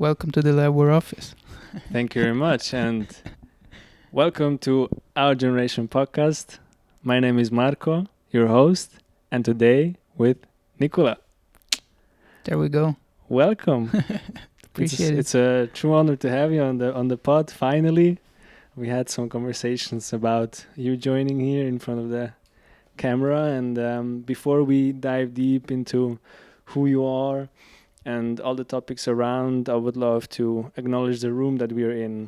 welcome to the Labwear office. Thank you very much, and welcome to Our Generation podcast. My name is Marko, your host, and today with Nicolas. There we go. Welcome. Appreciate it. It's a true honor to have you on the pod. Finally, we had some conversations about you joining here in front of the camera, and before we dive deep into who you are and all the topics around, I would love to acknowledge the room that we are in.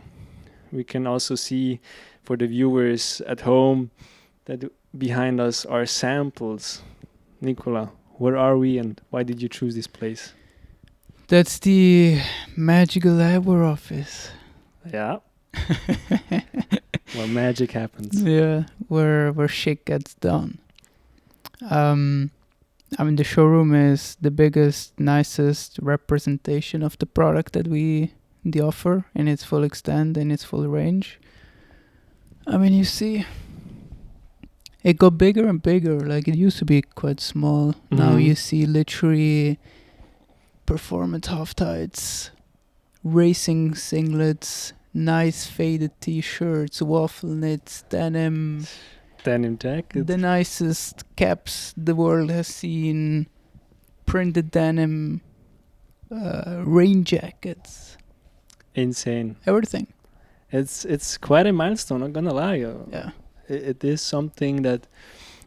We can also see for the viewers at home that behind us are samples. Nicolas, where are we and why did you choose this place? That's the magical Labwear office. Yeah. Where magic happens. Yeah, where shit gets done. The showroom is the biggest, nicest representation of the product that we offer in its full extent, in its full range. You see, it got bigger and bigger. Like, it used to be quite small. Mm-hmm. Now you see literally performance half-tights, racing singlets, nice faded t-shirts, waffle knits, denim jacket. the nicest caps the world has seen, printed denim, rain jackets, Insane. everything. It's quite a milestone, not gonna lie. Yeah. It is something that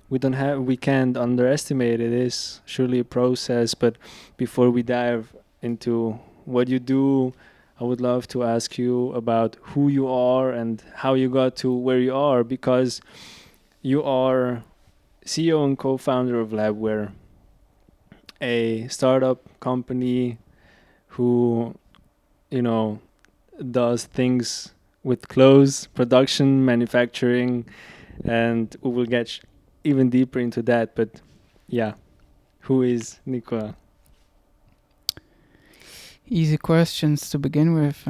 we can't underestimate. It is surely a process, but before we dive into what you do, I would love to ask you about who you are and how you got to where you are, because you are CEO and co-founder of Labwear, a startup company who, does things with clothes, production, manufacturing, and we will get even deeper into that. But yeah, who is Nicolas? Easy questions to begin with.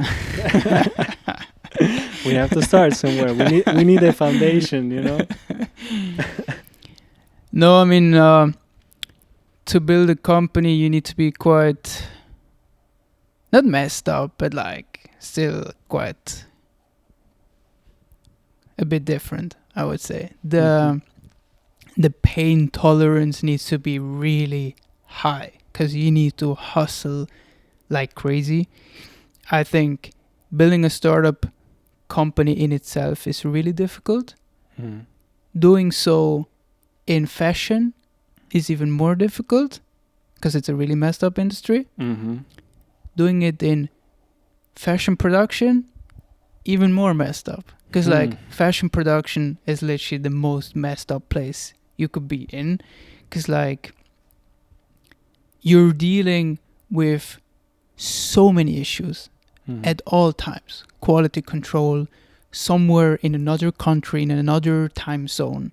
We have to start somewhere. We need a foundation, No, to build a company, you need to be quite, not messed up, but like still quite a bit different, I would say. The pain tolerance needs to be really high because you need to hustle like crazy. I think building a startup company in itself is really difficult. Doing so in fashion is even more difficult because it's a really messed up industry. Doing it in fashion production, even more messed up because fashion production is literally the most messed up place you could be in, because you're dealing with so many issues at all times. Quality control, somewhere in another country, in another time zone.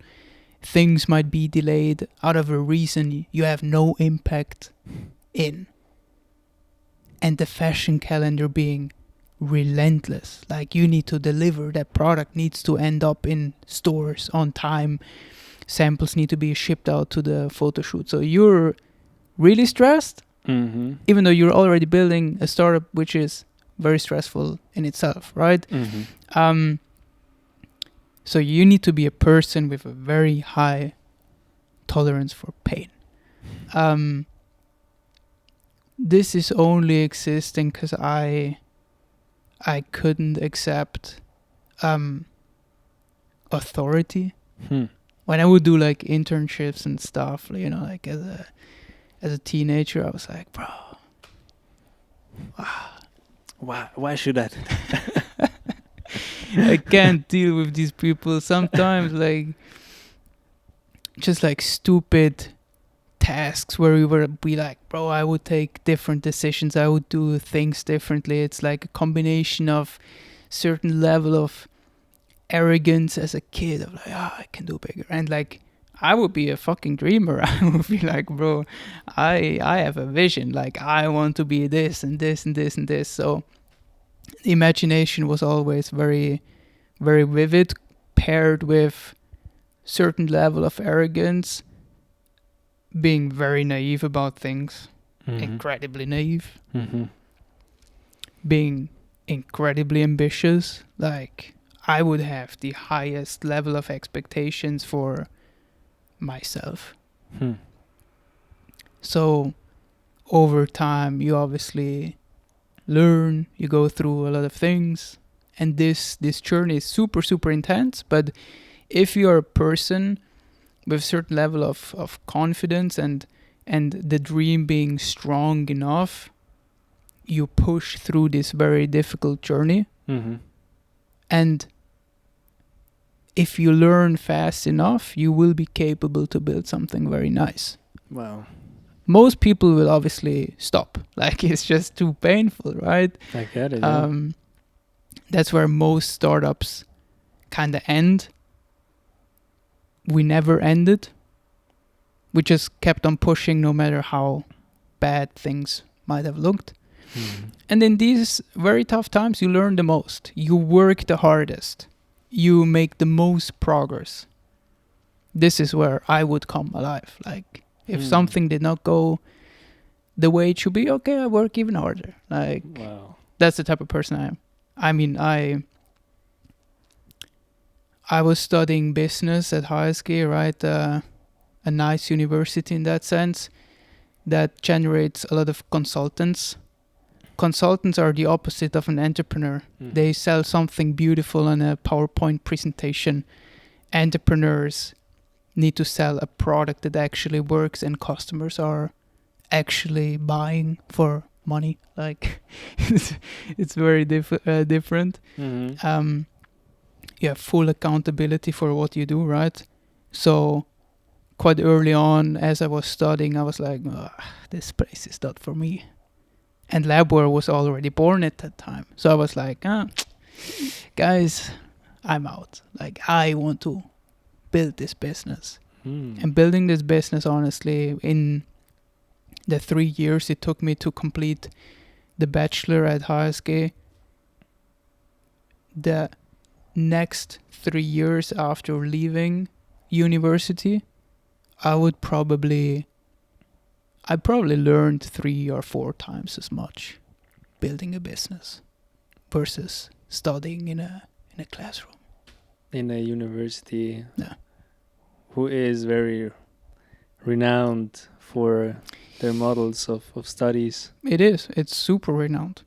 Things might be delayed out of a reason you have no impact in. And the fashion calendar being relentless. Like, you need to deliver. That product needs to end up in stores on time. Samples need to be shipped out to the photo shoot. So you're really stressed, even though you're already building a startup, which is very stressful in itself, right? So you need to be a person with a very high tolerance for pain. This is only existing because I couldn't accept authority. When I would do like internships and stuff, like as a teenager, I was like, bro, Why should I? I can't deal with these people. Sometimes just like stupid tasks where we would be like, bro, I would take different decisions. I would do things differently. It's like a combination of certain level of arrogance as a kid of like, I can do bigger. And like, I would be a fucking dreamer. I would be like, bro, I have a vision. Like, I want to be this and this and this and this. So the imagination was always very, very vivid, paired with certain level of arrogance, being very naive about things, incredibly naive. being incredibly ambitious. Like, I would have the highest level of expectations for myself. So over time, you obviously learn, you go through a lot of things, and this journey is super, super intense. But if you're a person with a certain level of confidence and the dream being strong enough, you push through this very difficult journey. And if you learn fast enough, you will be capable to build something very nice. Wow. Most people will obviously stop. Like, it's just too painful, right? I get it. Yeah. That's where most startups kind of end. We never ended. We just kept on pushing no matter how bad things might have looked. And in these very tough times, you learn the most. You work the hardest. You make the most progress. This is where I would come alive. Like, if something did not go the way it should be, okay, I work even harder. Like, wow. That's the type of person I am. I mean, I was studying business at Schierle, right? A nice university in that sense that generates a lot of consultants. Consultants are the opposite of an entrepreneur. They sell something beautiful on a PowerPoint presentation. Entrepreneurs need to sell a product that actually works and customers are actually buying for money. Like, it's very different. You have full accountability for what you do, right? So quite early on, as I was studying, I was like, this place is not for me. And Labwear was already born at that time. So I was like, guys, I'm out. Like, I want to build this business. And building this business, honestly, in the 3 years it took me to complete the bachelor at HSG, the next 3 years after leaving university, I probably learned 3 or 4 times as much building a business versus studying in a classroom. In a university. Yeah. Who is very renowned for their models of studies. It is. It's super renowned.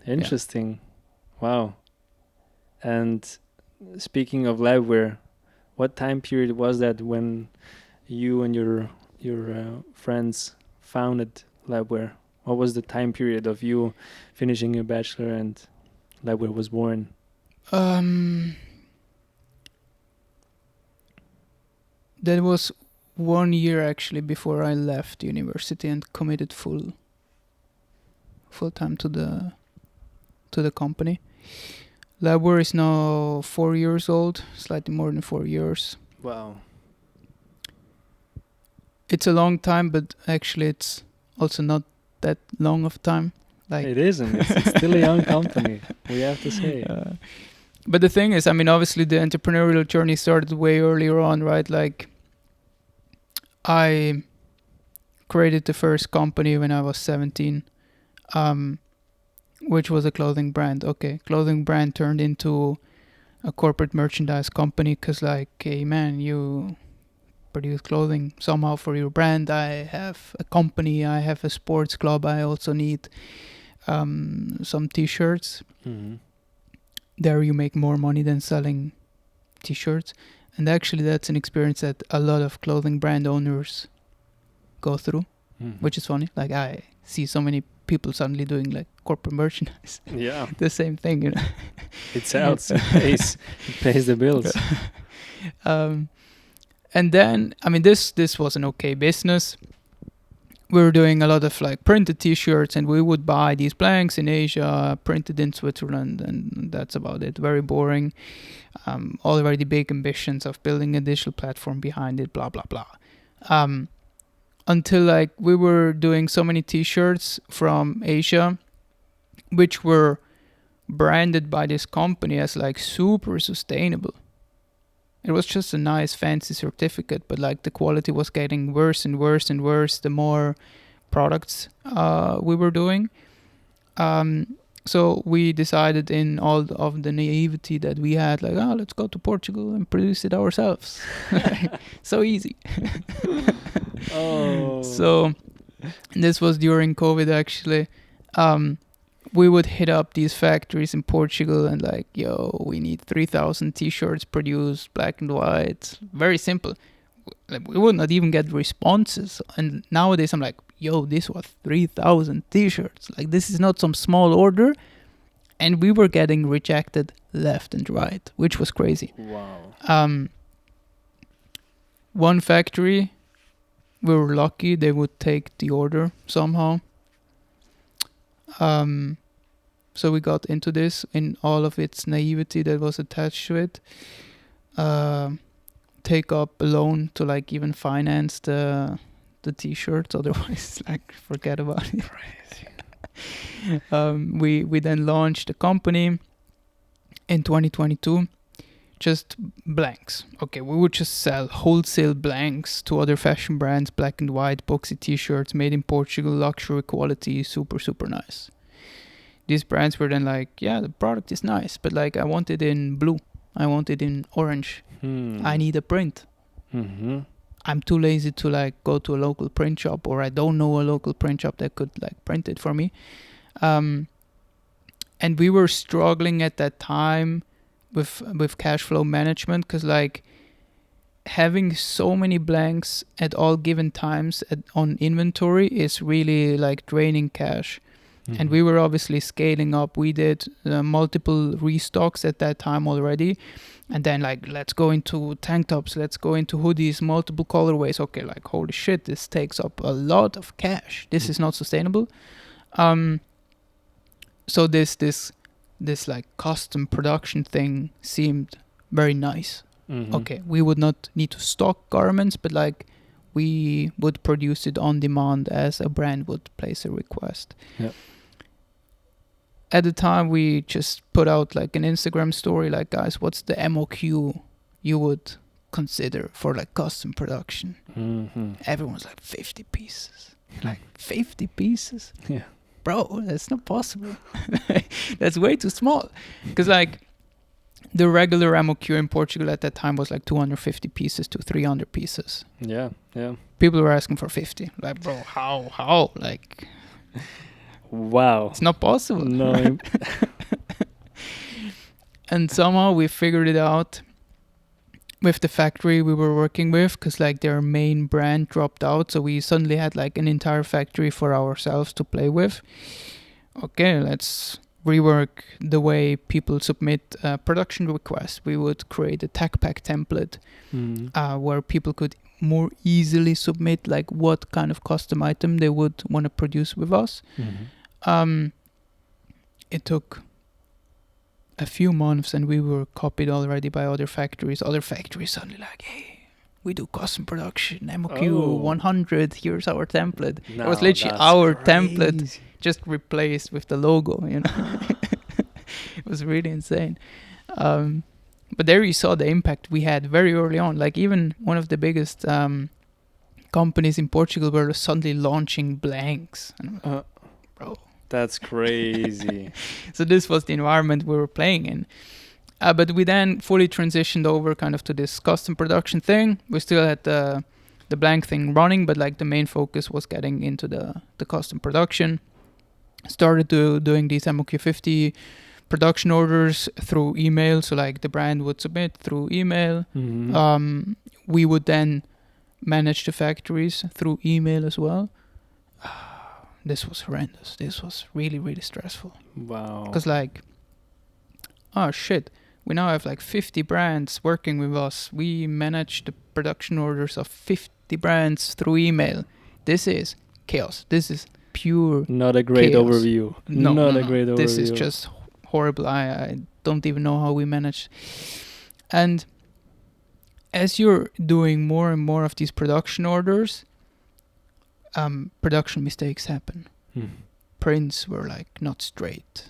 Interesting. Yeah. Wow. And speaking of Labwear, what time period was that when you and your friends founded Labwear? What was the time period of you finishing your bachelor and Labwear was born? That was 1 year actually before I left university and committed full time to the company. Labwear is now 4 years old, slightly more than 4 years. Wow. It's a long time, but actually it's also not that long of time. Like, it isn't. It's still a young company, we have to say. But the thing is, I mean, obviously the entrepreneurial journey started way earlier on, right? Like, I created the first company when I was 17, which was a clothing brand. Okay, clothing brand turned into a corporate merchandise company because, like, hey man, you produce clothing somehow for your brand. I have a company, I have a sports club, I also need some t-shirts. There you make more money than selling t-shirts. And actually that's an experience that a lot of clothing brand owners go through, which is funny. Like, I see so many people suddenly doing like corporate merchandise. Yeah. The same thing, you know. It sells, it pays the bills. And then, I mean, this was an okay business. We were doing a lot of like printed t-shirts, and we would buy these blanks in Asia, printed in Switzerland, and that's about it. Very boring. Already big ambitions of building a digital platform behind it, blah, blah, blah. Until like we were doing so many t-shirts from Asia, which were branded by this company as like super sustainable. It was just a nice fancy certificate, but like the quality was getting worse and worse and worse the more products we were doing. So we decided, in all of the naivety that we had, like, oh, let's go to Portugal and produce it ourselves. So easy. Oh. So this was during COVID, actually. We would hit up these factories in Portugal and like, yo, we need 3,000 t-shirts produced, black and white. Very simple. Like, we would not even get responses. And nowadays I'm like, yo, this was 3,000 t-shirts. Like, this is not some small order. And we were getting rejected left and right, which was crazy. Wow. One factory, we were lucky they would take the order somehow. So we got into this in all of its naivety that was attached to it. Take up a loan to like even finance the t-shirts. Otherwise, like, forget about it. Crazy. We then launched a company in 2022. Just blanks. Okay, we would just sell wholesale blanks to other fashion brands, black and white, boxy t-shirts made in Portugal, luxury quality, super, super nice. These brands were then like, yeah, the product is nice, but like, I want it in blue. I want it in orange. I need a print. Mm-hmm. I'm too lazy to like go to a local print shop, or I don't know a local print shop that could like print it for me. And we were struggling at that time with cash flow management, because like having so many blanks at all given times on inventory is really like draining cash. Mm-hmm. And we were obviously scaling up. We did multiple restocks at that time already, and then like, let's go into tank tops, let's go into hoodies, multiple colorways. Okay, like, holy shit, this takes up a lot of cash. This is not sustainable. So this like custom production thing seemed very nice. Mm-hmm. Okay, we would not need to stock garments, but like, we would produce it on demand as a brand would place a request. Yep. At the time, we just put out like an Instagram story, like, guys, what's the MOQ you would consider for like custom production? Mm-hmm. Everyone's like, 50 pieces. Like, 50 pieces? Yeah. Bro, that's not possible. That's way too small. Because like, the regular MOQ in Portugal at that time was like 250 pieces to 300 pieces. Yeah. People were asking for 50. Like, bro, how? Like, wow. it's not possible. No. And somehow we figured it out with the factory we were working with, because like their main brand dropped out. So we suddenly had like an entire factory for ourselves to play with. Okay, let's rework the way people submit production requests. We would create a tech pack template where people could more easily submit like what kind of custom item they would want to produce with us. Mm-hmm. It took a few months and we were copied already by other factories. Other factories suddenly like, hey, we do custom production, MOQ 100, here's our template. No, it was literally our template just replaced with the logo, you know. It was really insane. But there you saw the impact we had very early on. Like, even one of the biggest companies in Portugal were suddenly launching blanks. And I'm like, bro, that's crazy. So this was the environment we were playing in. But we then fully transitioned over kind of to this custom production thing. We still had the blank thing running, but like the main focus was getting into the custom production. Started doing these MOQ50 production orders through email. So like the brand would submit through email. Mm-hmm. We would then manage the factories through email as well. This was horrendous. This was really, really stressful. Wow. Because like, oh shit, we now have like 50 brands working with us. We manage the production orders of 50 brands through email. This is chaos. This is pure not a great chaos. Overview. No. A great overview. This is just horrible. I don't even know how we managed. And as you're doing more and more of these production orders, production mistakes happen. Prints were like not straight.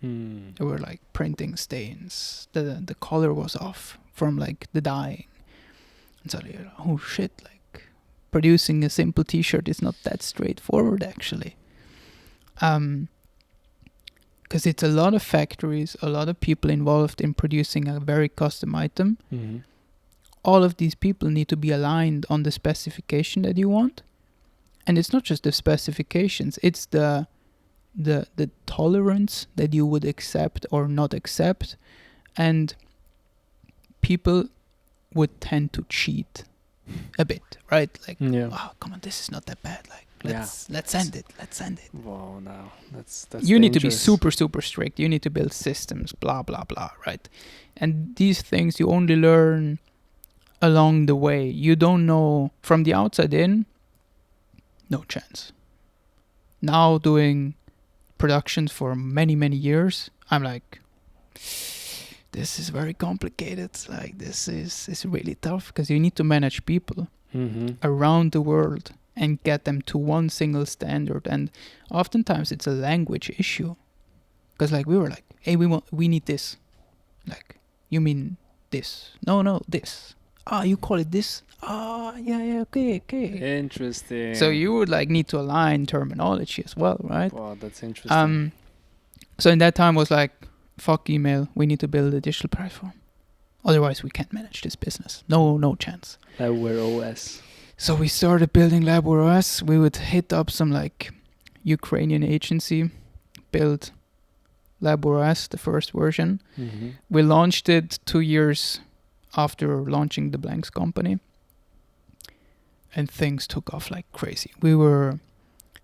There were like printing stains. The color was off from like the dyeing. And so you're like, oh shit, like producing a simple t-shirt is not that straightforward actually. because it's a lot of factories, a lot of people involved in producing a very custom item. Mm-hmm. All of these people need to be aligned on the specification that you want. And it's not just the specifications, it's the tolerance that you would accept or not accept. And people would tend to cheat a bit, right? Like, oh, come on, this is not that bad. Like, let's end it. Wow, no, that's you need to be dangerous. super, super strict. You need to build systems, blah, blah, blah, right? And these things you only learn along the way. You don't know from the outside in, no chance. Now doing productions for many, many years, I'm like, this is very complicated. Like, this is really tough because you need to manage people around the world and get them to one single standard. And oftentimes it's a language issue. Because like we were like, hey, we need this. Like, you mean this? No, this. Ah, you call it this? Ah, yeah, okay. Interesting. So you would like need to align terminology as well, right? Wow, that's interesting. So in that time was like, fuck email, we need to build a digital platform. Otherwise we can't manage this business. No chance. Labwear OS. So we started building Labwear OS. We would hit up some like Ukrainian agency, build Labwear OS, the first version. Mm-hmm. We launched it 2 years after launching the Blanks company. And things took off like crazy. We were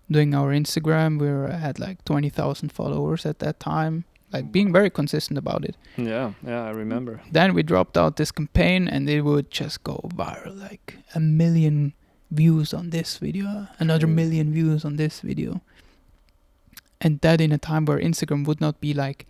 doing our Instagram. We had like 20,000 followers at that time. Like being very consistent about it. Yeah, I remember. Then we dropped out this campaign and it would just go viral. Like 1 million views on this video, another 1 million views on this video. And that in a time where Instagram would not be like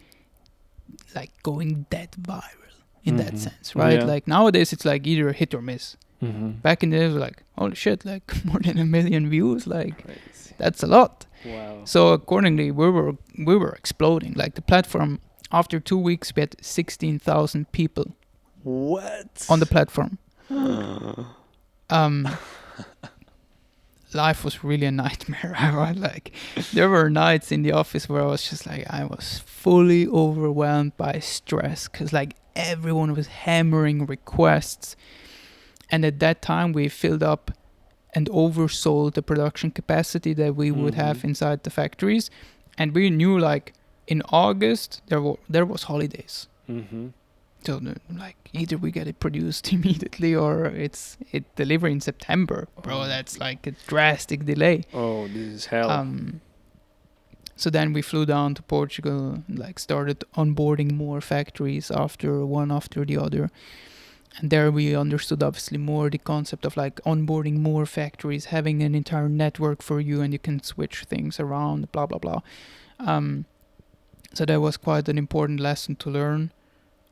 going that viral in that sense, right? Yeah. Like nowadays it's like either hit or miss. Back in the day it was like, holy shit, like more than 1 million views, like crazy. That's a lot. Wow. So accordingly, we were exploding. Like the platform, after 2 weeks, we had 16,000 people. What? On the platform. Life was really a nightmare. Right? Like there were nights in the office where I was just like, I was fully overwhelmed by stress because like everyone was hammering requests, and at that time we filled up and oversold the production capacity that we would have inside the factories. And we knew like in August there was holidays. So like either we get it produced immediately or it deliver in September. Bro, that's like a drastic delay. Oh, this is hell. So then we flew down to Portugal, like started onboarding more factories one after the other. And there we understood obviously more the concept of like onboarding more factories, having an entire network for you, and you can switch things around, blah, blah, blah. So that was quite an important lesson to learn.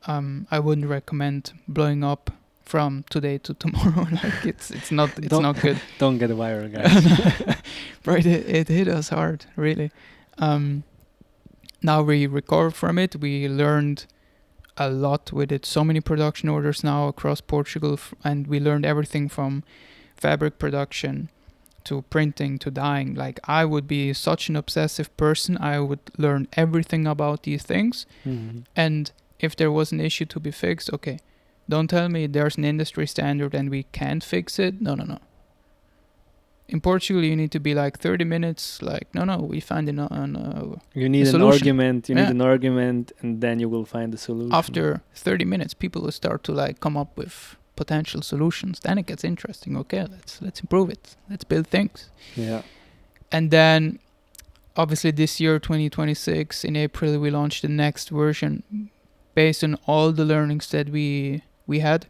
I wouldn't recommend blowing up from today to tomorrow. Like it's not good. Don't get viral, guys. Right, it hit us hard, really. Now we recovered from it. We learned a lot with it. So many production orders now across Portugal, and we learned everything from fabric production to printing to dyeing. Like I would be such an obsessive person. I would learn everything about these things. And if there was an issue to be fixed, okay, don't tell me there's an industry standard and we can't fix it. No. In Portugal, you need to be like 30 minutes. Like, no, we find you need an argument. You need an argument, and then you will find the solution. After 30 minutes, people will start to like come up with potential solutions. Then it gets interesting. Okay, let's improve it. Let's build things. Yeah. And then, obviously, this year, 2026, in April, we launched the next version based on all the learnings that we had.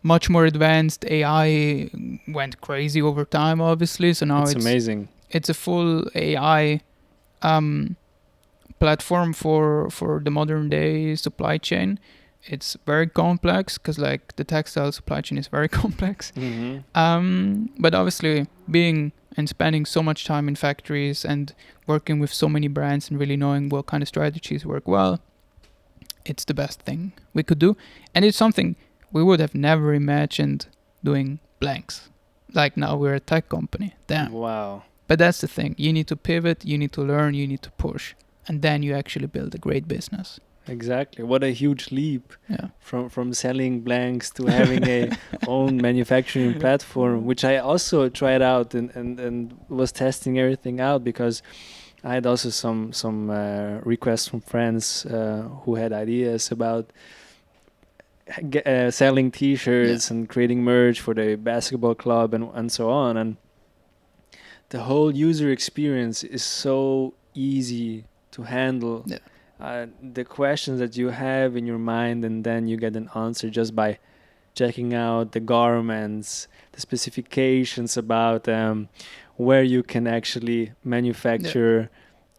Much more advanced. AI went crazy over time, obviously. So now it's amazing. It's a full AI platform for the modern day supply chain. It's very complex because like the textile supply chain is very complex. But obviously being and spending so much time in factories and working with so many brands and really knowing what kind of strategies work well, it's the best thing we could do. And it's something we would have never imagined doing blanks. Like now we're a tech company. Damn. Wow. But that's the thing. You need to pivot, you need to learn, you need to push. And then you actually build a great business. Exactly. What a huge leap Yeah. from selling blanks to having a own manufacturing platform, which I also tried out and was testing everything out, because I had also some requests from friends who had ideas about selling T-shirts and creating merch for the basketball club and so on. And the whole user experience is so easy to handle. Yeah. The questions that you have in your mind, and then you get an answer just by checking out the garments, the specifications about where you can actually manufacture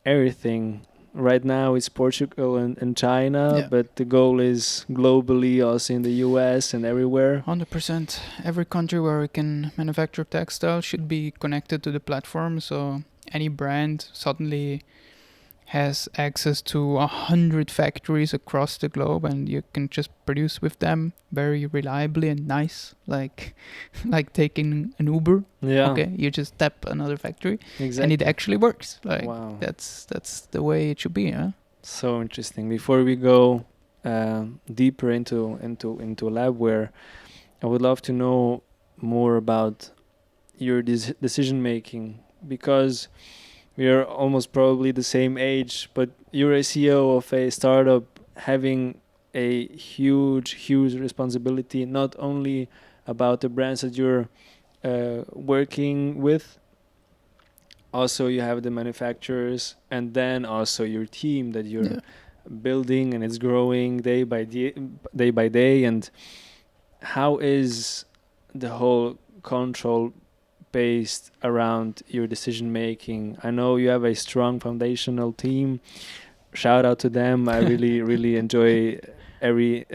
everything. Right now it's Portugal and China, but the goal is globally, also in the US and everywhere. 100%. Every country where we can manufacture textile should be connected to the platform, so any brand suddenly has access to 100 factories across the globe, and you can just produce with them very reliably and nice, like taking an Uber. Yeah. Okay, you just tap another factory, Exactly. and it actually works. Like, wow. That's the way it should be, huh? So interesting. Before we go deeper into Labwear, I would love to know more about your decision making, because we are almost probably the same age, but you're a CEO of a startup having a huge responsibility, not only about the brands that you're working with. Also, you have the manufacturers, and then also your team that you're building, and it's growing day by day. And how is the whole control based around your decision making? I know you have a strong foundational team. Shout out to them. I really enjoy every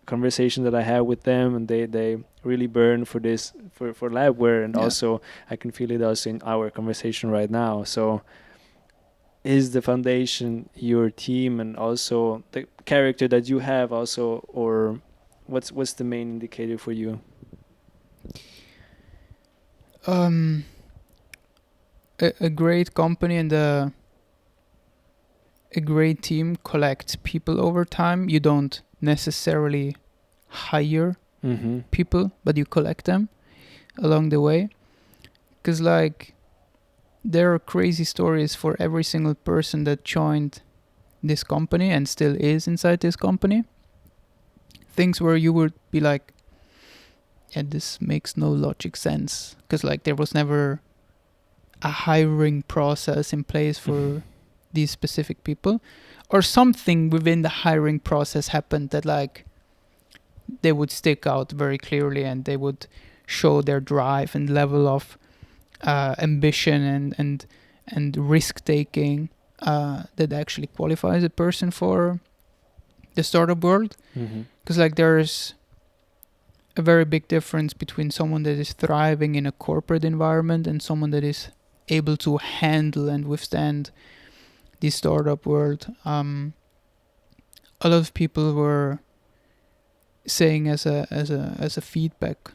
conversation that I have with them, and they really burn for this for Labwear, and also I can feel it also in our conversation right now. So is the foundation your team, and also the character that you have also, or what's the main indicator for you? A great company and a great team collects people over time. You don't necessarily hire people, but you collect them along the way. Because, like, there are crazy stories for every single person that joined this company and still is inside this company. Things where you would be like, yeah, this makes no logic sense. Because, like, there was never a hiring process in place for these specific people, or something within the hiring process happened that, like, they would stick out very clearly, and they would show their drive and level of ambition and risk taking that actually qualifies a person for the startup world. Because like there's a very big difference between someone that is thriving in a corporate environment and someone that is able to handle and withstand the startup world. A lot of people were saying as a feedback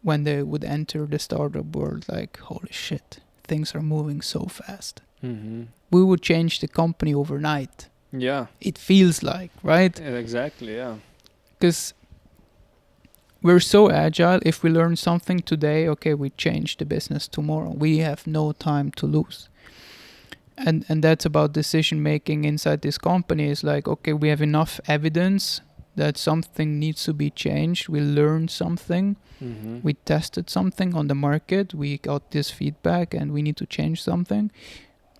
when they would enter the startup world, like, holy shit, things are moving so fast. We would change the company overnight. Yeah. It feels like, right? Yeah, exactly, yeah. Because we're so agile. If we learn something today, okay, we change the business tomorrow. We have no time to lose. And that's about decision making inside this company. Is like, okay, we have enough evidence that something needs to be changed. We learned something. We tested something on the market. We got this feedback and we need to change something.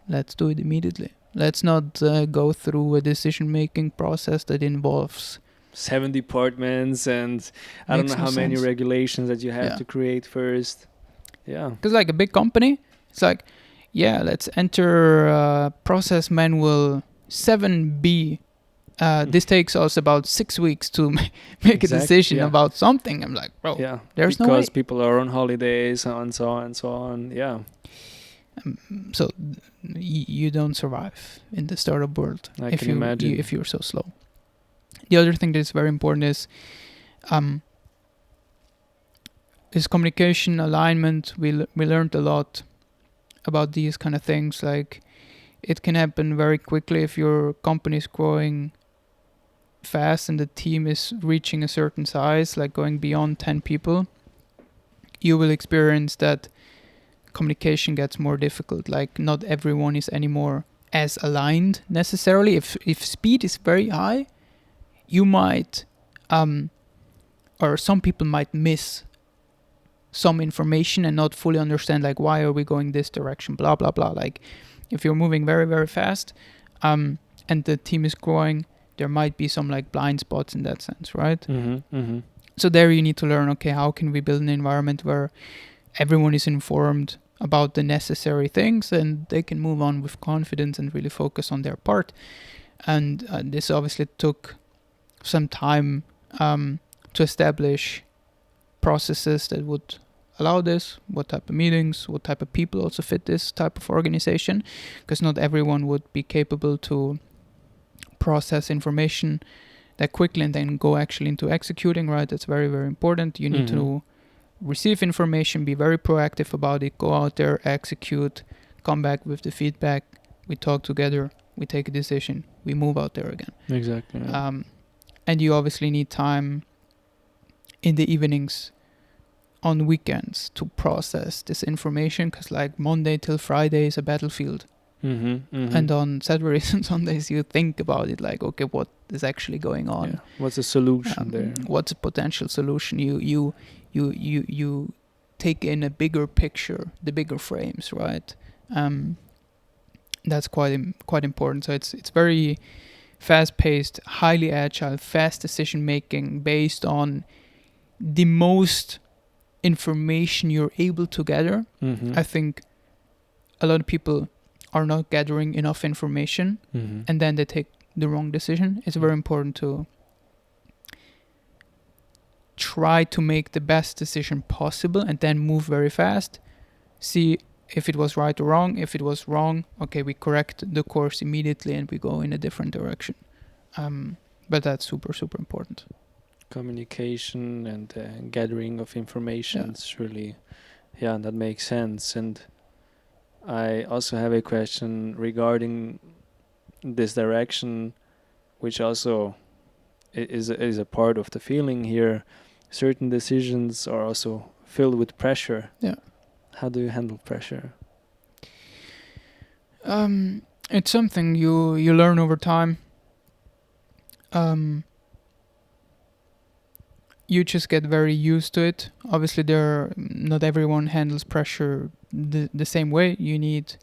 Let's do it immediately. Let's not go through a decision-making process that involves 7 departments and I don't know how many regulations that you have to create first. Yeah. Because like a big company, it's like, yeah, let's enter process manual 7B. This takes us about 6 weeks to make a decision about something. I'm like, bro, there's no way. Because people are on holidays and so on and so on. Yeah. So you don't survive in the startup world if you're so slow. The other thing that is very important is communication alignment. We learned a lot about these kind of things. Like, it can happen very quickly if your company is growing fast and the team is reaching a certain size, like going beyond 10 people. You will experience that communication gets more difficult. Like, not everyone is anymore as aligned necessarily. If speed is very high, you might or some people might miss some information and not fully understand, like, why are we going this direction, blah blah blah. Like, if you're moving very very fast and the team is growing, there might be some like blind spots in that sense, right? So there you need to learn, okay, how can we build an environment where everyone is informed about the necessary things and they can move on with confidence and really focus on their part. And this obviously took some time to establish processes that would allow this, what type of meetings, what type of people also fit this type of organization, because not everyone would be capable to process information that quickly and then go actually into executing, right? That's very, very important. You need to receive information, be very proactive about it, go out there, execute, come back with the feedback, we talk together, we take a decision, we move out there again. Exactly. Yeah. And you obviously need time in the evenings, on weekends, to process this information, because like Monday till Friday is a battlefield. And on Saturdays and Sundays you think about it, like, okay, what is actually going on? Yeah. What's the solution there? What's a potential solution? You take in a bigger picture, the bigger frames, right? That's quite important. So it's very fast-paced, highly agile, fast decision making based on the most information you're able to gather. I think a lot of people are not gathering enough information and then they take the wrong decision. It's very important to try to make the best decision possible and then move very fast, see if it was right or wrong. If it was wrong, okay, we correct the course immediately and we go in a different direction. But that's super, super important. Communication and gathering of information is really, that makes sense. And I also have a question regarding this direction, which also is a part of the feeling here. Certain decisions are also filled with pressure. Yeah. How do you handle pressure? It's something you learn over time. You just get very used to it. Obviously, not everyone handles pressure the same way. You need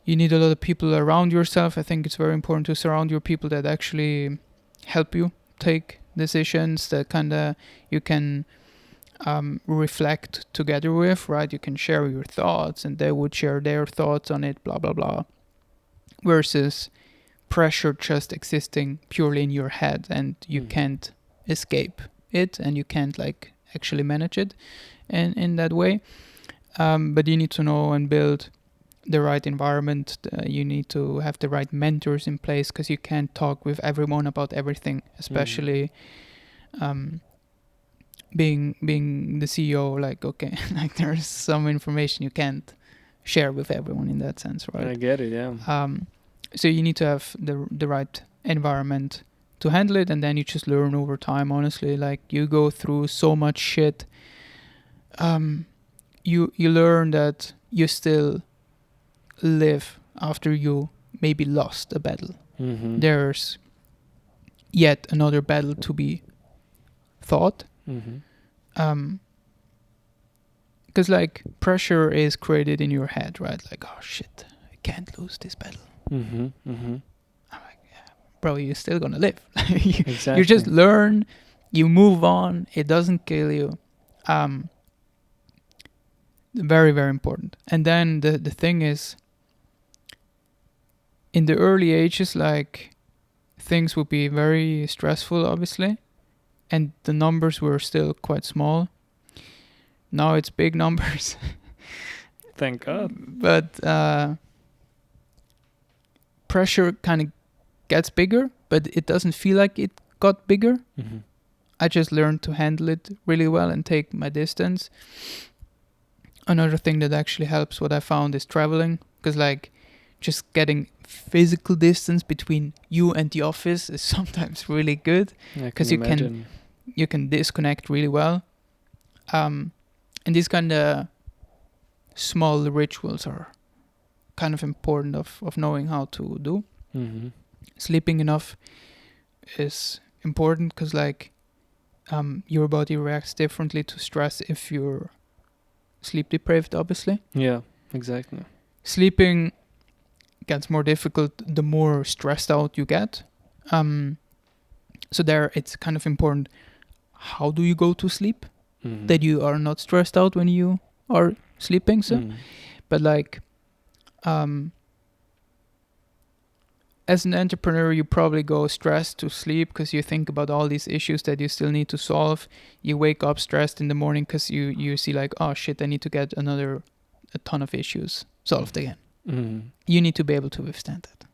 a lot of people around yourself. I think it's very important to surround your people that actually help you take decisions, that kind of you can reflect together with, right? You can share your thoughts and they would share their thoughts on it, blah blah blah, versus pressure just existing purely in your head and you can't escape it and you can't like actually manage it in that way. But you need to know and build the right environment. You need to have the right mentors in place, because you can't talk with everyone about everything, especially being the CEO. Like, okay, like there's some information you can't share with everyone in that sense, right? I get it, yeah. So you need to have the right environment to handle it, and then you just learn over time, honestly. Like, you go through so much shit. You learn that you still live after you maybe lost a battle. There's yet another battle to be fought. Because like pressure is created in your head, right? Like, oh shit, I can't lose this battle. I'm like, yeah, bro, you're still gonna live. Exactly. You just learn, you move on. It doesn't kill you. Very, very important. And then the thing is, in the early ages, like, things would be very stressful, obviously, and the numbers were still quite small. Now it's big numbers. Thank God. But pressure kind of gets bigger, but it doesn't feel like it got bigger. I just learned to handle it really well and take my distance. Another thing that actually helps, what I found, is traveling, because like just getting physical distance between you and the office is sometimes really good, because you can disconnect really well. And these kind of small rituals are kind of important of knowing how to do. Mm-hmm. Sleeping enough is important, because like your body reacts differently to stress if you're sleep deprived, obviously. Yeah, exactly. Sleeping gets more difficult the more stressed out you get. So there it's kind of important, how do you go to sleep, Mm-hmm. that you are not stressed out when you are sleeping. So Mm-hmm. but like as an entrepreneur, you probably go stressed to sleep because you think about all these issues that you still need to solve. You wake up stressed in the morning because you see like, oh shit, I need to get a ton of issues solved again. Mm-hmm. You need to be able to withstand that.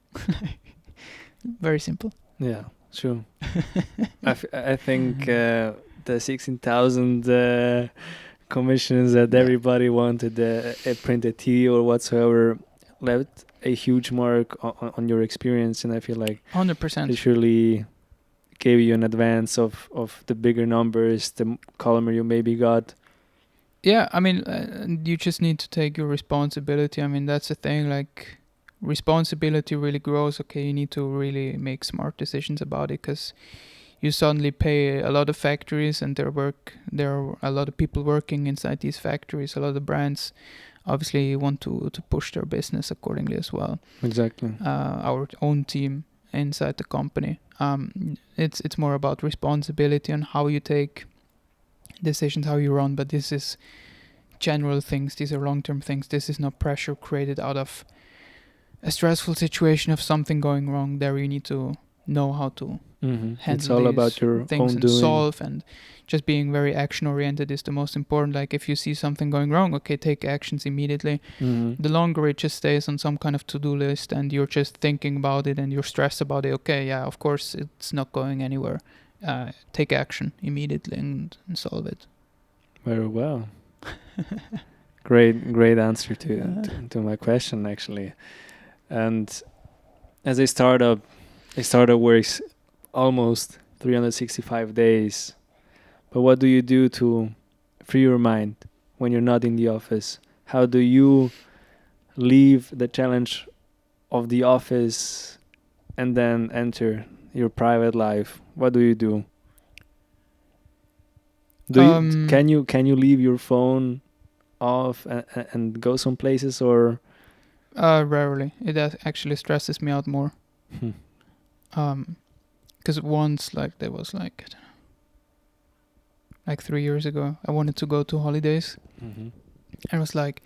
Very simple. Yeah, true. I think the 16,000 commissions that everybody wanted, a printed tee or whatsoever, left a huge mark on your experience, and I feel like 100%. it surely gave you an advance of the bigger numbers, the column you maybe got. Yeah, I mean, you just need to take your responsibility. I mean, that's the thing. Like, responsibility really grows. Okay, you need to really make smart decisions about it, because you suddenly pay a lot of factories, and there are a lot of people working inside these factories. A lot of brands obviously want to push their business accordingly as well. Exactly. Our own team inside the company. It's more about responsibility and how you take decisions, how you run. But this is general things. These are long-term things. This is not pressure created out of a stressful situation of something going wrong. There you need to know how to handle it's all about your things own and doing. solve, and just being very action oriented is the most important. Like if you see something going wrong, okay, take actions immediately. The longer it just stays on some kind of to-do list and you're just thinking about it and you're stressed about it, okay, yeah, of course it's not going anywhere. Take action immediately and solve it. Very well. Great answer to my question, actually. And as a startup works almost 365 days. But what do you do to free your mind when you're not in the office? How do you leave the challenge of the office and then enter your private life? What do you do? Can you leave your phone off and go some places, or? Rarely. It actually stresses me out more. Because once, like, there was like, I don't know, like 3 years ago, I wanted to go to holidays. And I was like,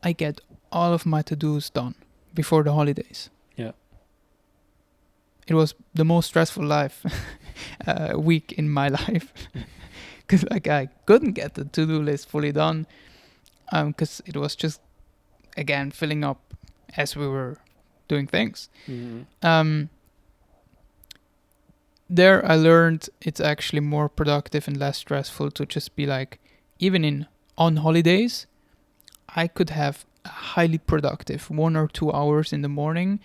I get all of my to-dos done before the holidays. Yeah. It was the most stressful week in my life. Because like I couldn't get the to-do list fully done. Because it was just, again, filling up as we were doing things. There I learned it's actually more productive and less stressful to just be like, even on holidays, I could have a highly productive 1 or 2 hours in the morning,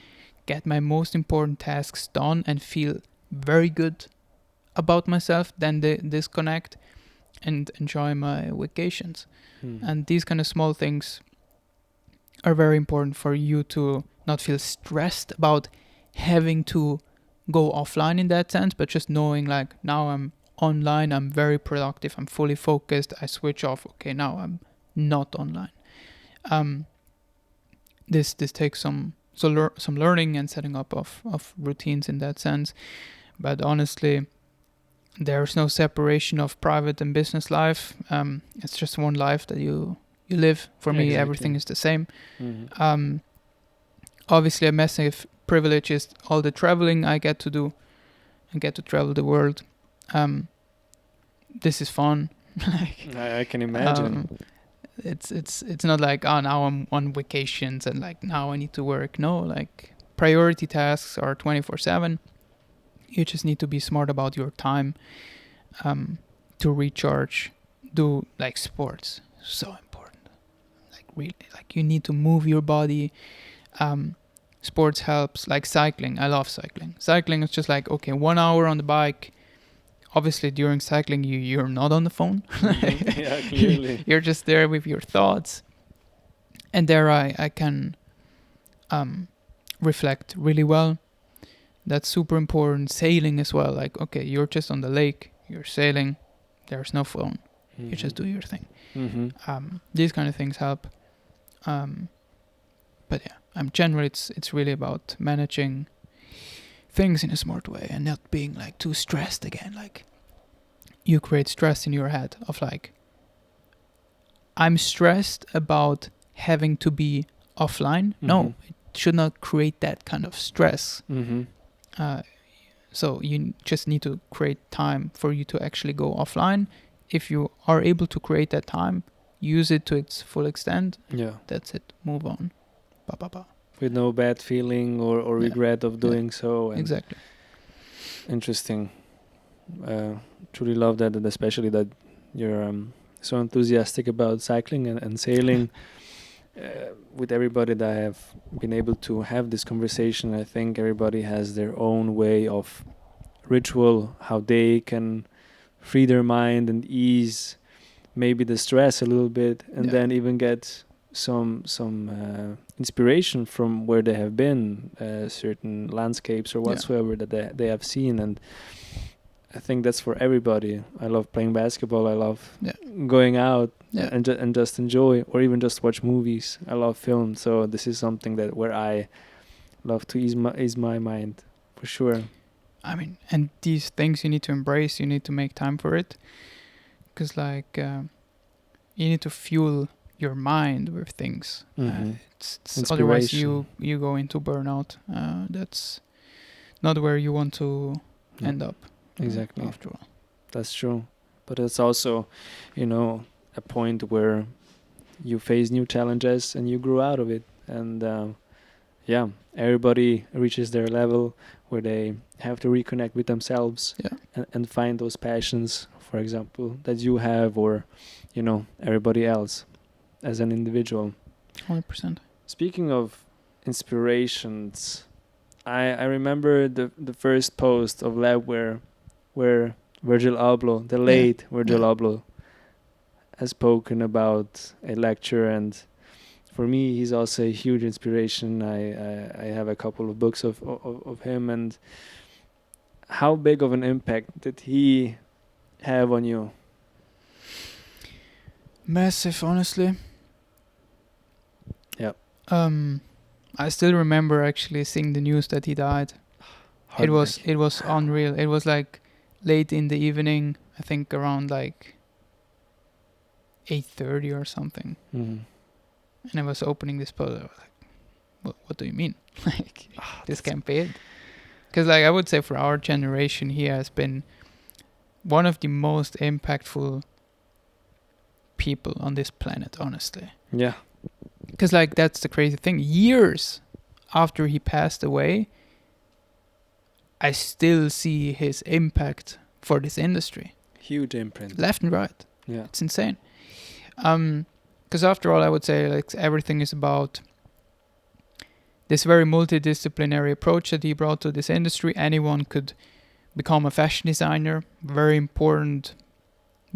get my most important tasks done and feel very good about myself, then disconnect and enjoy my vacations. And these kind of small things are very important for you to not feel stressed about having to go offline in that sense, but just knowing like, now I'm online, I'm very productive, I'm fully focused, I switch off, okay, now I'm not online. This takes some learning and setting up of routines in that sense. But honestly, there's no separation of private and business life. It's just one life that you live. For me, everything is the same. Obviously, a massive privilege is all the traveling I get to do. I get to travel the world. This is fun. I can imagine. It's not like, oh, now I'm on vacations and like now I need to work. No, like priority tasks are 24/7. You just need to be smart about your time to recharge. Do like sports, so important. really, like you need to move your body. Sports helps, like cycling. I love cycling. Cycling is just like, okay, 1 hour on the bike. Obviously, during cycling, you're not on the phone. Yeah, clearly. You're just there with your thoughts. And there I can reflect really well. That's super important. Sailing as well. Like, okay, you're just on the lake. You're sailing. There's no phone. You just do your thing. These kind of things help. But yeah, generally it's really about managing things in a smart way and not being like too stressed again. Like you create stress in your head of like, I'm stressed about having to be offline. No, it should not create that kind of stress. So you just need to create time for you to actually go offline. If you are able to create that time, use it to its full extent. Yeah. That's it. Move on. With no bad feeling or regret of doing so. And exactly. Interesting. Truly love that, and especially that you're so enthusiastic about cycling and sailing. With everybody that I have been able to have this conversation, I think everybody has their own way of ritual, how they can free their mind and ease maybe the stress a little bit, and then even get some inspiration from where they have been, certain landscapes or whatsoever that they have seen. And I think that's for everybody. I love playing basketball. I love going out and just enjoy, or even just watch movies. I love film, so this is something that where I love to ease my mind, for sure. I mean, and these things you need to embrace. You need to make time for it, because like you need to fuel your mind with things. It's otherwise you go into burnout. That's not where you want to end up. Exactly. After all, that's true. But it's also, a point where you face new challenges and you grow out of it. And everybody reaches their level where they have to reconnect with themselves and find those passions, for example, that you have, or everybody else as an individual. 100%. Speaking of inspirations, I remember the first post of Labwear where Virgil Abloh, the late Virgil Abloh, has spoken about a lecture, and for me he's also a huge inspiration. I have a couple of books of him, and how big of an impact did he have on you? Massive, honestly. Yeah. I still remember actually seeing the news that he died. It was unreal. It was like late in the evening, I think around like 8:30 or something. And I was opening this post. I was like, what do you mean? Like, this can't be it. Because like I would say for our generation, he has been one of the most impactful people on this planet, honestly. Yeah. Because like that's the crazy thing. Years after he passed away, I still see his impact for this industry. Huge imprint. Left and right. Yeah. It's insane. Because after all, I would say like everything is about this very multidisciplinary approach that he brought to this industry. Anyone could become a fashion designer. Very important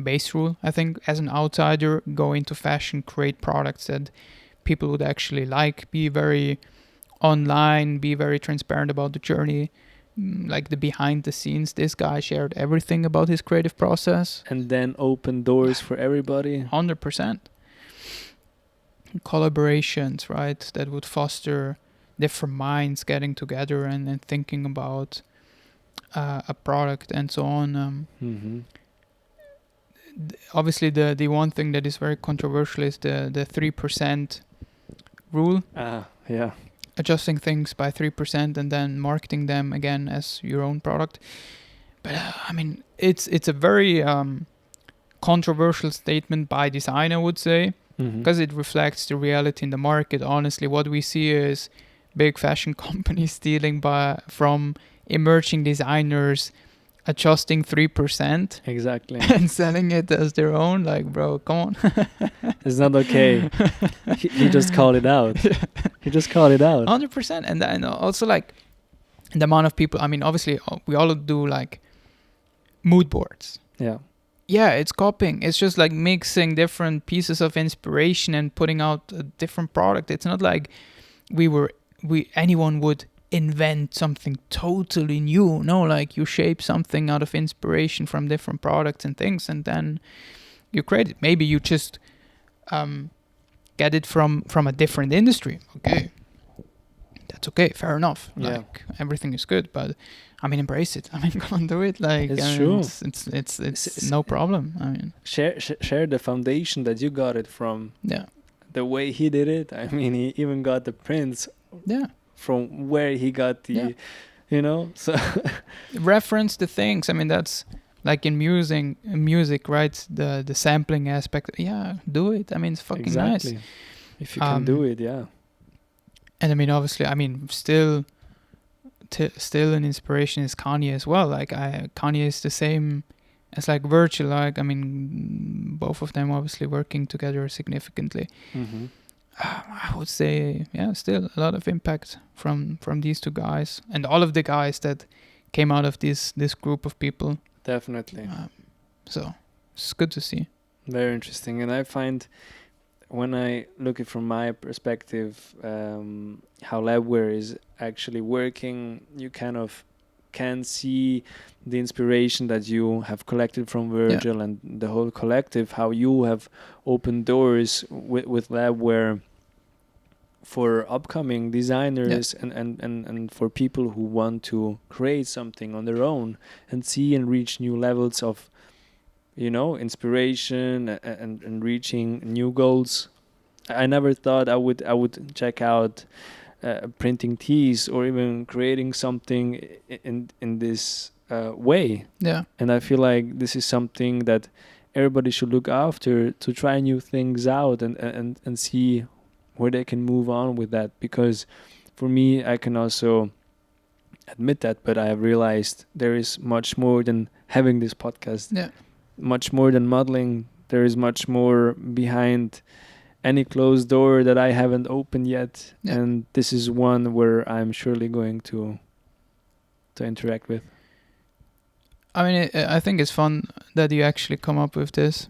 base rule, I think, as an outsider, go into fashion, create products that people would actually like, be very online, be very transparent about the journey, like the behind the scenes. This guy shared everything about his creative process. And then open doors for everybody. 100%. Collaborations, right, that would foster different minds getting together and thinking about a product and so on. Obviously, the one thing that is very controversial is the 3% rule. Yeah. Adjusting things by 3% and then marketing them again as your own product. But I mean, it's a very controversial statement by design, I would say, because it reflects the reality in the market. Honestly, what we see is big fashion companies stealing from emerging designers, adjusting 3% Exactly. and selling it as their own. Like, bro, come on. It's not okay. He just called it out. He just called it out. 100%. And then also like the amount of people, I mean, obviously we all do like mood boards. Yeah. Yeah, it's copying. It's just like mixing different pieces of inspiration and putting out a different product. It's not like anyone would invent something totally new. No, like you shape something out of inspiration from different products and things, and then you create it. Maybe you just get it from a different industry. Okay, that's okay. Fair enough. Yeah. Like everything is good, but I mean, embrace it. I mean, go on, do it. Like It's I mean, true. It's no problem. I mean, share the foundation that you got it from. Yeah. The way he did it. I mean, he even got the prints. Yeah. From where he got the, so reference the things. I mean, that's like in music, right? The sampling aspect. Yeah, do it. I mean, it's fucking exactly. nice. If you can do it, yeah. And I mean, obviously, I mean, still an inspiration is Kanye as well. Like Kanye is the same as like Virgil. Like, I mean, both of them obviously working together significantly. Mm-hmm. I would say, yeah, still a lot of impact from these two guys and all of the guys that came out of this group of people. Definitely. So it's good to see. Very interesting. And I find when I look at from my perspective, how Labwear is actually working, you kind of can see the inspiration that you have collected from Virgil and the whole collective, how you have opened doors with Labwear for upcoming designers and for people who want to create something on their own and see and reach new levels of, inspiration and reaching new goals. I never thought I would check out printing tees or even creating something in this way. Yeah. And I feel like this is something that everybody should look after, to try new things out and see where they can move on with that. Because for me, I can also admit that, but I have realized there is much more than having this podcast. Yeah. Much more than modeling. There is much more behind any closed door that I haven't opened yet. Yeah. And this is one where I'm surely going to interact with. I mean, I think it's fun that you actually come up with this.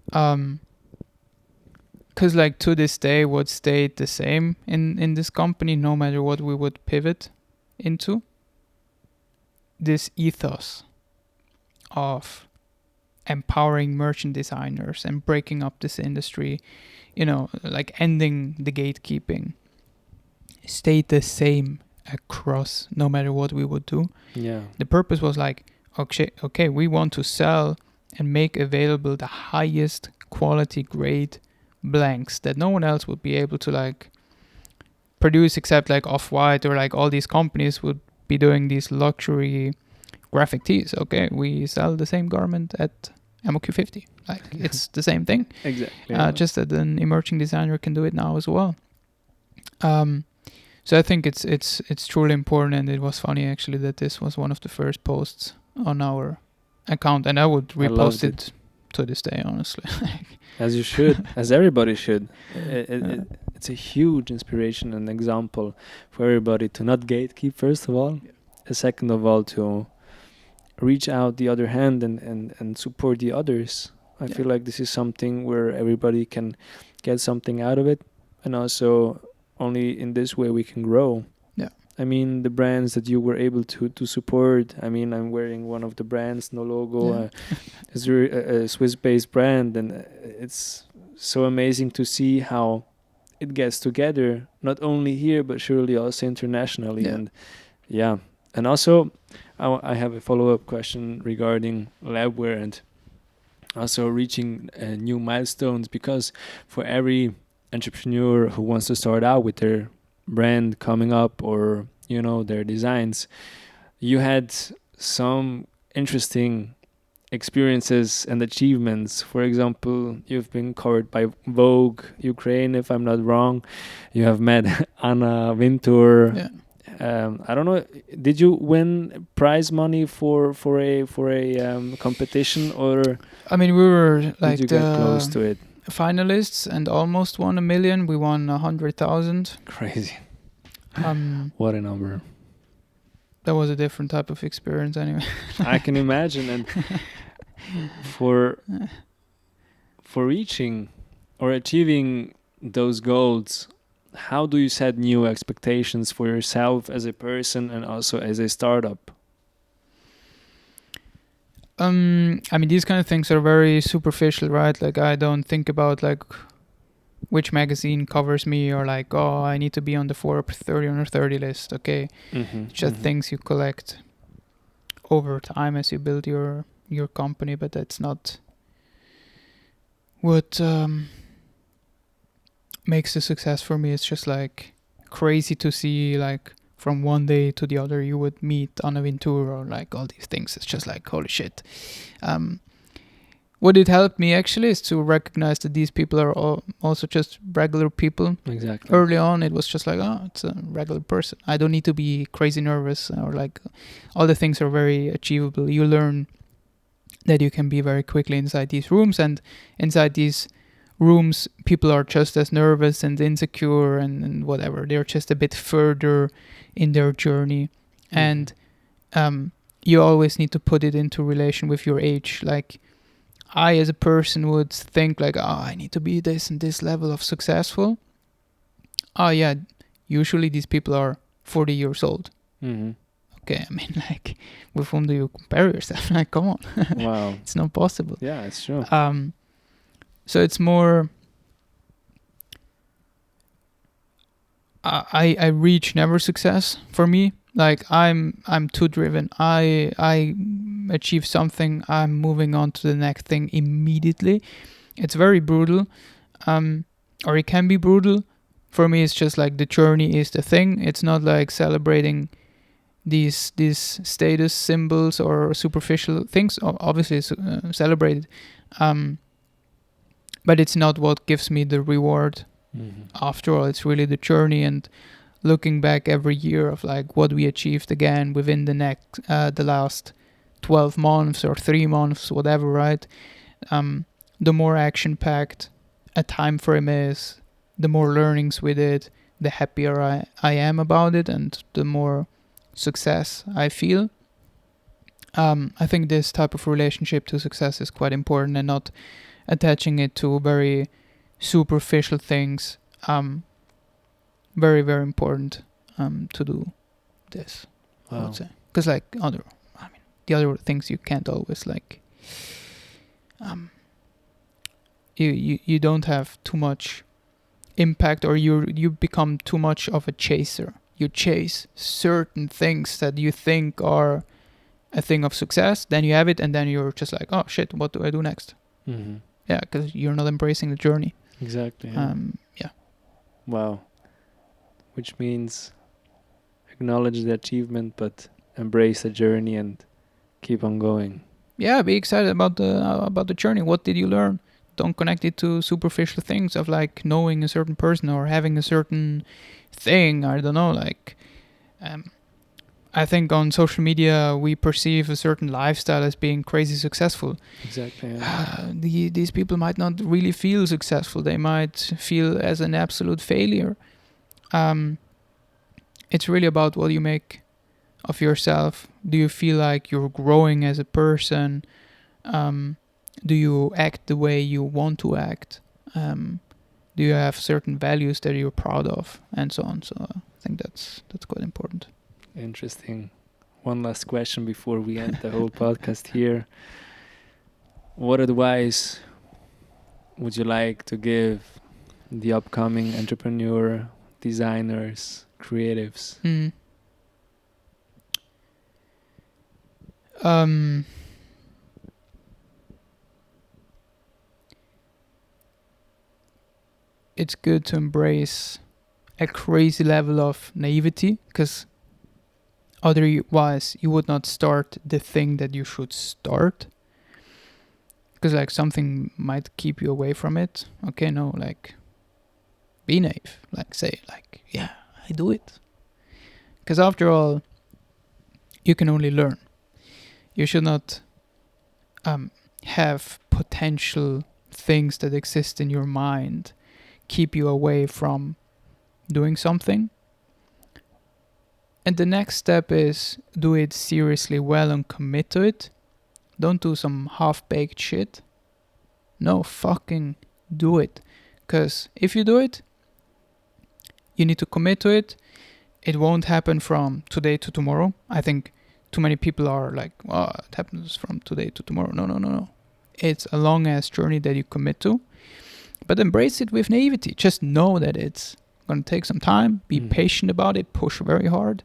Because like to this day, what stayed the same in this company, no matter what we would pivot into, this ethos of empowering merchant designers and breaking up this industry, like ending the gatekeeping, stayed the same across no matter what we would do. Yeah. The purpose was like, okay, we want to sell and make available the highest quality grade blanks that no one else would be able to like produce except like Off-White, or like all these companies would be doing these luxury graphic tees. Okay, we sell the same garment at MOQ50. Like it's the same thing. Exactly. Just that an emerging designer can do it now as well. So I think it's truly important, and it was funny actually that this was one of the first posts on our account, and I would repost it to this day, honestly. As you should, as everybody should. It's a huge inspiration and example for everybody to not gatekeep, first of all. Yeah. Second of all, to reach out the other hand and support the others. I feel like this is something where everybody can get something out of it, and also only in this way we can grow. Yeah. I mean, the brands that you were able to support. I mean, I'm wearing one of the brands, No Logo, a Swiss-based brand, and it's so amazing to see how it gets together, not only here, but surely also internationally. Yeah. And also, I have a follow-up question regarding Labwear and also reaching new milestones, because for every entrepreneur who wants to start out with their brand coming up, or their designs, you had some interesting experiences and achievements. For example, you've been covered by Vogue Ukraine, if I'm not wrong. You have met Anna Wintour. I don't know. Did you win prize money for a competition, or I mean, we were like did you get close to it? finalists and almost won 1 million. We won 100,000. Crazy. Um, What a number. that was a different type of experience anyway. I can imagine. And for reaching or achieving those goals, how do you set new expectations for yourself as a person and also as a startup? I mean, these kind of things are very superficial, right? Like, I don't think about like which magazine covers me, or like, oh, I need to be on the Forbes 30 under 30 list. Okay, just things you collect over time as you build your company, but that's not what makes a success for me. It's just like crazy to see, like, from one day to the other you would meet Bonaventure or like all these things. It's just like, holy shit. What it helped me actually is to recognize that these people are also just regular people. Exactly. Early on it was just like, oh, it's a regular person. I don't need to be crazy nervous, or like all the things are very achievable. You learn that you can be very quickly inside these rooms, and inside these rooms people are just as nervous and insecure and whatever. They're just a bit further in their journey. And you always need to put it into relation with your age. Like, I as a person would think like, oh, I need to be this and this level of successful. Oh yeah, usually these people are 40 years old. Okay, I mean, like, with whom do you compare yourself? Like, come on. Wow. It's not possible. Yeah, it's true. So it's more, I reach never success for me. Like, I'm too driven. I achieve something, I'm moving on to the next thing immediately. It's very brutal, or it can be brutal. For me, it's just like the journey is the thing. It's not like celebrating these status symbols or superficial things. Obviously it's celebrated, but it's not what gives me the reward. After all, it's really the journey and looking back every year of like what we achieved again within the last 12 months or 3 months, whatever, right? The more action packed a time frame is, the more learnings with it, the happier I am about it, and the more success I feel. I think this type of relationship to success is quite important, and not attaching it to very superficial things. Very, very important to do this. Wow. I would say, because like the other things you can't always like. You don't have too much impact, or you become too much of a chaser. You chase certain things that you think are a thing of success, then you have it, and then you're just like, oh shit, what do I do next? Yeah, because you're not embracing the journey. Exactly. Yeah. Wow. Which means acknowledge the achievement, but embrace the journey and keep on going. Yeah, be excited about the journey. What did you learn? Don't connect it to superficial things of like knowing a certain person or having a certain thing. I don't know, like I think on social media we perceive a certain lifestyle as being crazy successful. Exactly. Yeah. These people might not really feel successful. They might feel as an absolute failure. It's really about what you make of yourself. Do you feel like you're growing as a person? Do you act the way you want to act? Do you have certain values that you're proud of, and so on? So I think that's quite important. Interesting. One last question before we end the whole podcast here. What advice would you like to give the upcoming entrepreneur, designers, creatives? It's good to embrace a crazy level of naivety, because otherwise you would not start the thing that you should start, because like something might keep you away from it. Okay, no, like be naive, like say like, yeah, I do it, Because after all, you can only learn. You should not have potential things that exist in your mind keep you away from doing something. And the next step is do it seriously well and commit to it. Don't do some half-baked shit. No, fucking do it. Because if you do it, you need to commit to it. It won't happen from today to tomorrow. I think too many people are like, oh, it happens from today to tomorrow. No. It's a long-ass journey that you commit to. But embrace it with naivety. Just know that it's going to take some time. Be patient about it. Push very hard.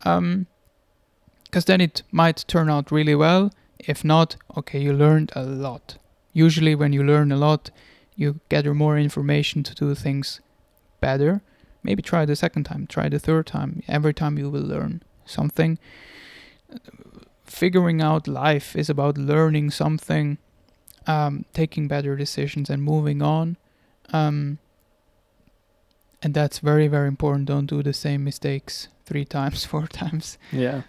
Because then it might turn out really well. If not, okay, you learned a lot. Usually when you learn a lot, you gather more information to do things better. Maybe try the second time, try the third time. Every time you will learn something. Figuring out life is about learning something, taking better decisions and moving on. And that's very, very important. Don't do the same mistakes 3 times, 4 times. Yeah.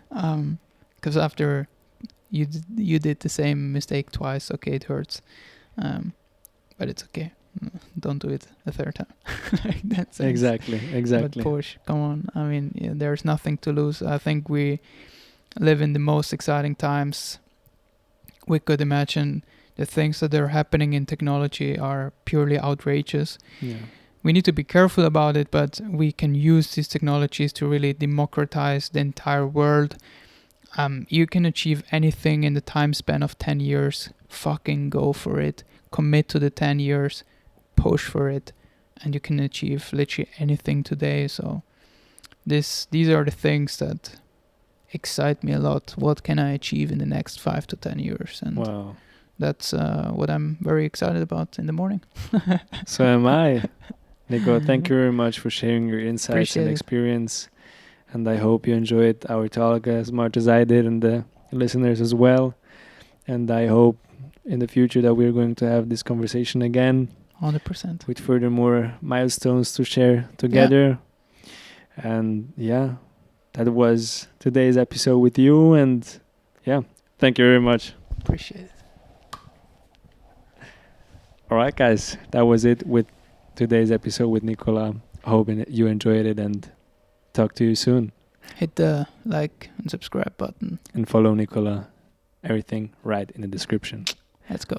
Because after you did the same mistake twice, okay, it hurts. But it's okay. Don't do it a third time. That's exactly. But push, come on. I mean, there's nothing to lose. I think we live in the most exciting times we could imagine. The things that are happening in technology are purely outrageous. Yeah. We need to be careful about it, but we can use these technologies to really democratize the entire world. You can achieve anything in the time span of 10 years. Fucking go for it. Commit to the 10 years. Push for it. And you can achieve literally anything today. So these are the things that excite me a lot. What can I achieve in the next 5 to 10 years? And wow. That's what I'm very excited about in the morning. So am I. Nico, thank you very much for sharing your insights Appreciate and it. experience. And I hope you enjoyed our talk as much as I did, and the listeners as well. And I hope in the future that we're going to have this conversation again 100%. with furthermore milestones to share together. Yeah. And yeah, that was today's episode with you. And yeah, thank you very much. Appreciate it. All right, guys, that was it with today's episode with Nicolas. Hoping you enjoyed it, and talk to you soon. Hit the like and subscribe button. And follow Nicolas. Everything right in the description. Let's go.